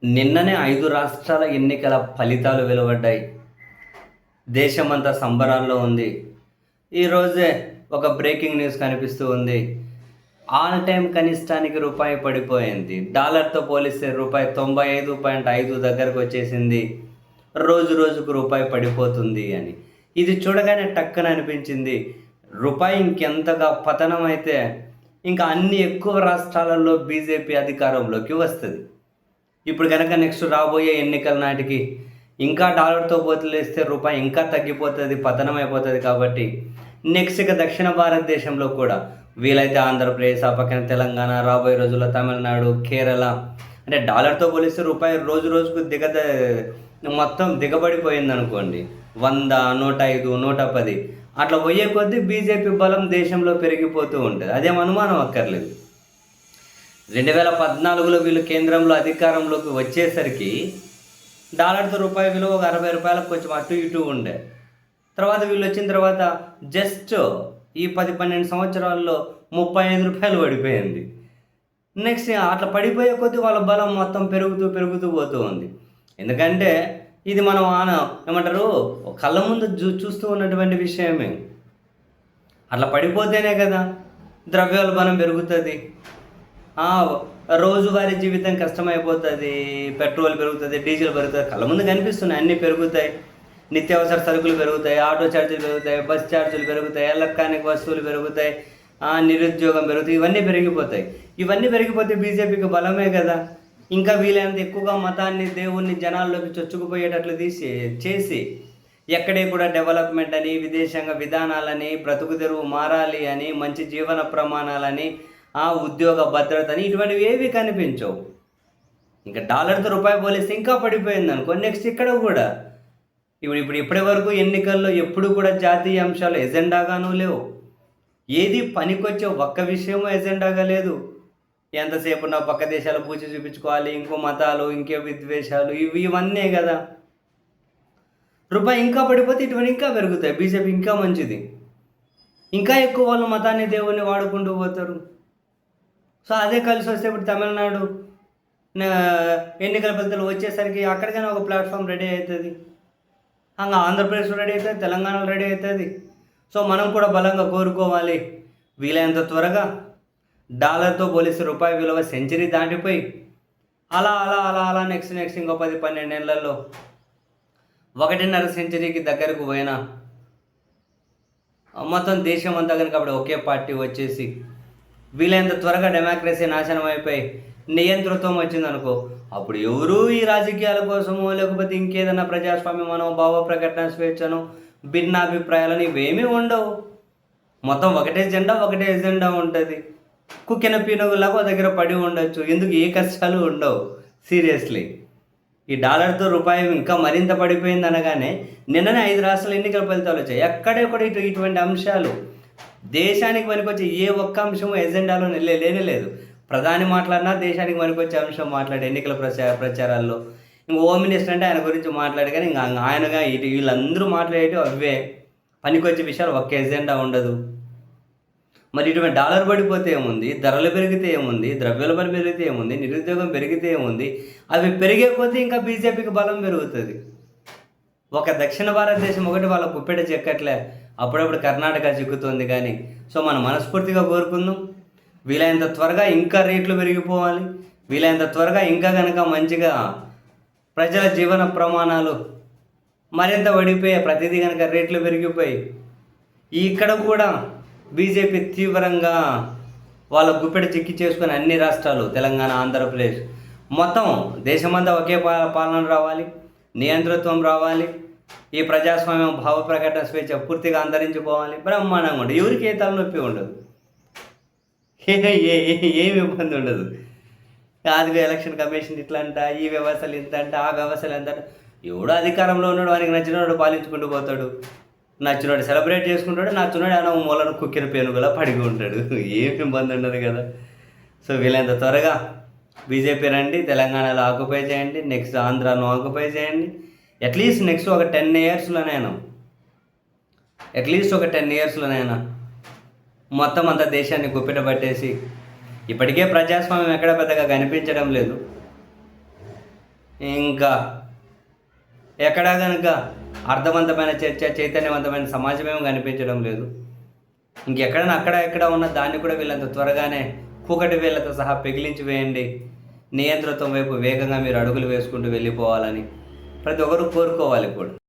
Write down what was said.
నిన్ననే 5 రాష్ట్రాల ఎన్నికల ఫలితాలు వెలువడ్డాయి. దేశమంతా సంబరాల్లో ఉంది. ఈరోజే ఒక బ్రేకింగ్ న్యూస్ కనిపిస్తూ ఉంది. ఆల్ టైమ్ కనిష్టానికి రూపాయి పడిపోయింది. డాలర్‌తో పోలిస్తే రూపాయి 95.5 దగ్గరకొచ్చేసింది. రోజు రోజుకు రూపాయి పడిపోతుంది అని. ఇది చూడగానే టక్కన అనిపించింది. రూపాయి ఇంకెంతగా పతనమైతే ఇంకా అన్ని ఎక్కువ రాష్ట్రాలలో బీజేపీ అధికారంలోకి వస్తది. ఇప్పుడు గనక నెక్స్ట్ రాబోయే ఎన్నికల నాటికి ఇంకా డాలర్‌తో పోలిస్తే రూపాయి ఇంకా తగ్గిపోతది, పతనమైపోతది కాబట్టి నెక్స్ట్ ఇక దక్షిణ భారతదేశంలో కూడా వీలైతే ఆంధ్రప్రదేశ్, ఆ పక్కన తెలంగాణ, రాబోయే రోజుల్లో తమిళనాడు, కేరళ అంటే డాలర్‌తో పోలిస్తే రూపాయి రోజు రోజుకు మొత్తం దిగబడిపోయిందనుకోండి. 100, 105, 110 అట్లా పోయే కొద్దీ బీజేపీ బలం దేశంలో పెరిగిపోతూ ఉంటది. అదేం అనుమానం అక్కర్లేదు. 2014లో వీళ్ళు కేంద్రంలో అధికారంలోకి వచ్చేసరికి డాలర్‌తో రూపాయి విలువ ఒక రూ. 60 కొంచెం అటు ఇటు ఉండే. తర్వాత వీళ్ళు వచ్చిన తర్వాత జస్ట్ ఈ 10, 12 సంవత్సరాల్లో రూ. 35 పడిపోయింది. నెక్స్ట్ అట్లా పడిపోయే కొద్దీ వాళ్ళ బలం మొత్తం పెరుగుతూ పెరుగుతూ పోతూ ఉంది. ఎందుకంటే ఇది మనం ఏమంటారు కళ్ళ ముందు చూస్తూ ఉన్నటువంటి విషయమే. అట్లా పడిపోతేనే కదా ద్రవ్యోల్బణం పెరుగుతుంది. రోజువారీ జీవితం కష్టమైపోతుంది. పెట్రోల్ పెరుగుతుంది, డీజిల్ పెరుగుతుంది, కళ్ళ ముందు కనిపిస్తున్నాయి. అన్నీ పెరుగుతాయి. నిత్యావసర సరుకులు పెరుగుతాయి, ఆటో ఛార్జీలు పెరుగుతాయి, బస్ ఛార్జీలు పెరుగుతాయి, ఎలక్ట్రానిక్ వస్తువులు పెరుగుతాయి, నిరుద్యోగం పెరుగుతాయి. ఇవన్నీ పెరిగిపోతాయి. ఇవన్నీ పెరిగిపోతే బీజేపీకి బలమే కదా. ఇంకా వీలైనంత ఎక్కువగా మతాన్ని, దేవుణ్ణి జనాల్లోకి చొచ్చుకుపోయేటట్లు చేసి ఎక్కడే కూడా డెవలప్మెంట్ అని, విదేశాంగ విధానాలని, బ్రతుకు తెరువు మారాలి అని, మంచి జీవన ప్రమాణాలని, ఉద్యోగ భద్రతని ఇటువంటివి ఏవి కనిపించవు. ఇంకా డాలర్‌తో రూపాయి పోలిస్తే ఇంకా పడిపోయింది అనుకో. నెక్స్ట్ ఇక్కడ కూడా ఇప్పటి వరకు ఎన్నికల్లో ఎప్పుడు కూడా జాతీయ అంశాలు ఎజెండాగాను లేవు. ఏది పనికొచ్చే ఒక్క విషయము ఎజెండాగా లేదు. ఎంతసేపు నా పక్క దేశాలు పూచి చూపించుకోవాలి, ఇంకో మతాలు, ఇంకే విద్వేషాలు ఇవన్నీ కదా. రూపాయి ఇంకా పడిపోతే ఇటువంటి ఇంకా పెరుగుతాయి. బీజేపీ ఇంకా మంచిది. ఇంకా ఎక్కువ వాళ్ళు మతాన్ని, దేవుణ్ణి వాడుకుంటూ పోతారు. సో అదే కలిసి వస్తే ఇప్పుడు తమిళనాడు ఎన్నికల ఫలితాలు వచ్చేసరికి అక్కడికైనా ఒక ప్లాట్ఫామ్ రెడీ అవుతుంది. ఆంధ్రప్రదేశ్లో రెడీ అవుతుంది, తెలంగాణలో రెడీ అవుతుంది. సో మనం కూడా బలంగా కోరుకోవాలి. వీలైనంత త్వరగా డాలర్తో పోలిస్తే రూపాయి విలువ సెంచరీ దాటిపోయి అలా అలా అలా అలా నెక్స్ట్ ఇంకో 10, 12 ఏళ్లలో 1.5 సెంచరీకి దగ్గరకు పోయినా మొత్తం దేశం అంతా కనుక అప్పుడు ఒకే పార్టీ వచ్చేసి వీలైనంత త్వరగా డెమోక్రసీ నాశనం అయిపోయి నియంతృత్వం వచ్చిందనుకో, అప్పుడు ఎవరు ఈ రాజకీయాల కోసమో లేకపోతే ఇంకేదైనా ప్రజాస్వామ్యమనో, భావ ప్రకటన స్వేచ్ఛను, భిన్నాభిప్రాయాలను ఇవేమీ ఉండవు. మొత్తం ఒకటే ఎజెండా ఉంటుంది. కుక్కిన పీనుగులాగా ఒక దగ్గర పడి ఉండొచ్చు. ఎందుకు ఏ కష్టాలు ఉండవు. సీరియస్లీ ఈ డాలర్తో రూపాయి ఇంకా మరింత పడిపోయింది అనగానే నిన్ననే 5 రాష్ట్రాల ఎన్నికల ఫలితాలు వచ్చాయి. ఎక్కడే కూడా ఇటువంటి అంశాలు దేశానికి పనికొచ్చే ఏ ఒక్క అంశము ఎజెండాలో లేనే లేదు. ప్రధాని మాట్లాడినా దేశానికి పనికొచ్చే అంశం మాట్లాడే ఎన్నికల ప్రచారాల్లో. ఇంక హోమ్ మినిస్టర్ అంటే ఆయన గురించి మాట్లాడే, కానీ ఇంకా ఆయనగా వీళ్ళందరూ మాట్లాడేవి అవే పనికొచ్చే విషయాలు. ఒక్క ఎజెండా ఉండదు. మరి ఇటువంటి డాలర్ పడిపోతే ఏముంది, ధరలు పెరిగితే ఏముంది, ద్రవ్యోల్బణం పెరిగితే ఏముంది, నిరుద్యోగం పెరిగితే ఏముంది. అవి పెరిగే కొద్దీ ఇంకా బీజేపీకి బలం పెరుగుతుంది. ఒక దక్షిణ భారతదేశం ఒకటి వాళ్ళ కుప్పెట చెక్కట్లే, అప్పుడప్పుడు కర్ణాటక చిక్కుతుంది. కానీ సో మనం మనస్ఫూర్తిగా కోరుకుందాం, వీలైనంత త్వరగా ఇంకా రేట్లు పెరిగిపోవాలి. వీలైనంత త్వరగా ఇంకా కనుక మంచిగా ప్రజల జీవన ప్రమాణాలు మరింత పడిపోయి ప్రతిదీ కనుక రేట్లు పెరిగిపోయి ఇక్కడ కూడా బీజేపీ తీవ్రంగా వాళ్ళ గుప్పెట చిక్కి చేసుకుని అన్ని రాష్ట్రాలు, తెలంగాణ, ఆంధ్రప్రదేశ్ మొత్తం దేశమంతా ఒకే పాలన రావాలి, నియంతృత్వం రావాలి, ఈ ప్రజాస్వామ్యం, భావ ప్రకటన స్వేచ్ఛ పూర్తిగా అంతరించిపోవాలి. బ్రహ్మాండంగా ఉండదు. ఎవరికి ఏ తలనొప్పి ఉండదు, ఏమి ఇబ్బంది ఉండదు. అది ఎలక్షన్ కమిషన్ ఇట్లా అంట, ఈ వ్యవస్థలు ఇంత అంట, ఆ వ్యవస్థలు ఎంత అంట. ఎవడో అధికారంలో ఉన్నాడు, వానికి నచ్చినవాడు పాలించుకుంటూ పోతాడు, నచ్చినవాడు సెలబ్రేట్ చేసుకుంటాడు, నచ్చినవాడు ఆయన మూలను కుక్కిన పేనుగులా పడిగి ఉంటాడు. ఏమి ఇబ్బంది ఉండదు కదా. సో వీలైనంత త్వరగా బీజేపీ రండి, తెలంగాణలో ఆక్యుపై చేయండి, నెక్స్ట్ ఆంధ్రాను ఆక్యుపై చేయండి. అట్లీస్ట్ నెక్స్ట్ ఒక 10 ఇయర్స్లోనైనా మొత్తం అంతా దేశాన్ని గుప్పిట పట్టేసి, ఇప్పటికే ప్రజాస్వామ్యం ఎక్కడ పెద్దగా కనిపించడం లేదు. ఇంకా ఎక్కడా కనుక అర్థవంతమైన చర్చ, చైతన్యవంతమైన సమాజమేమో కనిపించడం లేదు. ఇంకెక్కడైనా ఎక్కడ ఉన్న దాన్ని కూడా వీళ్ళంత త్వరగానే కూకటి వేళ్ళతో సహా పెగిలించి వేయండి. నియంతృత్వం వైపు వేగంగా మీరు అడుగులు వేసుకుంటూ వెళ్ళిపోవాలని ప్రతి ఒక్కరు కోరుకోవాలి కూడా.